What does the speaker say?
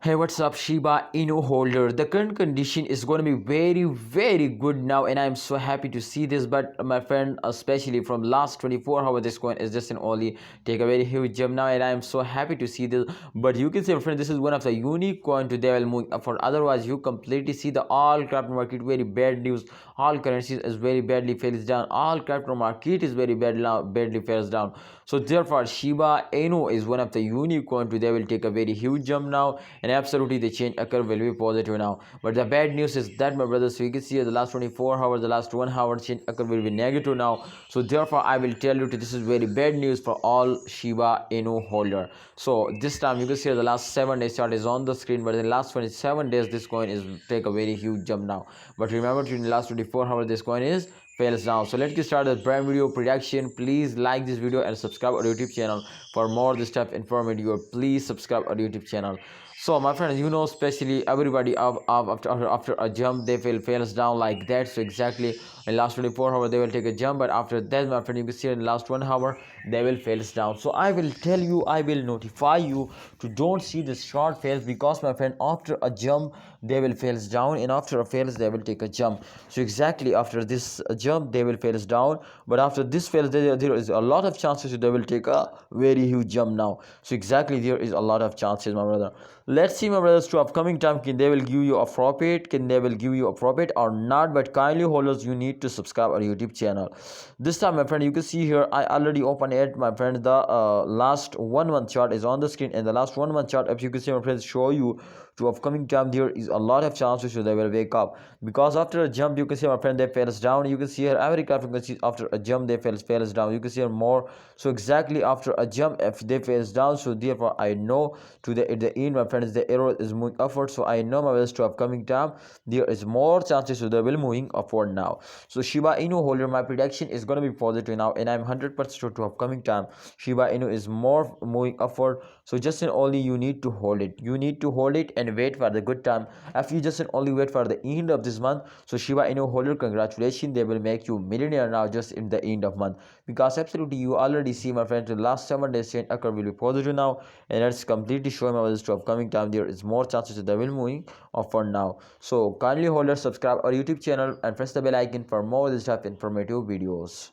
Hey, what's up, Shiba Inu holder? The current condition is going to be very good now, and I'm so happy to see this. But my friend, especially from last 24 hours, this coin is just an only take a very huge jump now, and I'm so happy to see this. But you can say, my friend, this is one of the unique coin to devil move for. Otherwise, you completely see the all crypto market very bad news. All currencies is very badly fails down. All crypto market is very badly fails down. So therefore, Shiba Inu is one of the unique coin to they will take a very huge jump now, and absolutely the change occur will be positive now. But the bad news is that, my brothers, so you can see the last 24 hours, the last 1 hour change occur will be negative now. So therefore, I will tell you this is very bad news for all Shiba Inu holder. So this time you can see the last 7 days chart is on the screen, but in the last 27 days this coin is take a very huge jump now. But remember, in the last 24 hours this coin is fails now. So let's get started with brand video prediction. Please like this video and subscribe our YouTube channel for more this type informative. Please subscribe our YouTube channel. So my friends, you know, especially everybody after a jump they fails down like that. So exactly in last 24 hours they will take a jump, but after that, my friend, you can see in the last 1 hour they will fails down. So I will tell you, I will notify you to don't see this short fails, because my friend, after a jump they will fails down, and after a fails they will take a jump. So exactly after this jump they will fails down, but after this fails there is a lot of chances they will take a very huge jump now. So exactly there is a lot of chances, my brother. Let's see, my brothers, to upcoming time, can they will give you a profit, can they will give you a profit or not. But kindly holders, you need to subscribe our YouTube channel. This time, my friend, you can see here I already opened it, my friend. The last 1 month chart is on the screen, and the last 1 month chart, if you can see, my friends, show you to upcoming time there is a lot of chances so they will wake up, because after a jump you can see, my friend, they fails down. You can see here every graphic, you can see after a jump they fails down. You can see here more. So exactly after a jump if they fails down, so therefore I know to the at the end, my friends, the arrow is moving upward. So I know, my friends, to upcoming time there is more chances so they will moving upward now. So Shiba Inu holder, my prediction is going to be positive now, and I'm 100% sure to upcoming time Shiba Inu is more moving upward. So just and only you need to hold it, you need to hold it and wait for the good time. If you just and only wait for the end of this month, so Shiba Inu holder, congratulations, they will make you millionaire now just in the end of month. Because absolutely you already see, my friend, the last 7 days change occur will be positive now, and it's completely showing my to upcoming time there is more chances that they will moving upward now. So kindly holders, subscribe our YouTube channel and press the bell icon for more this type informative videos.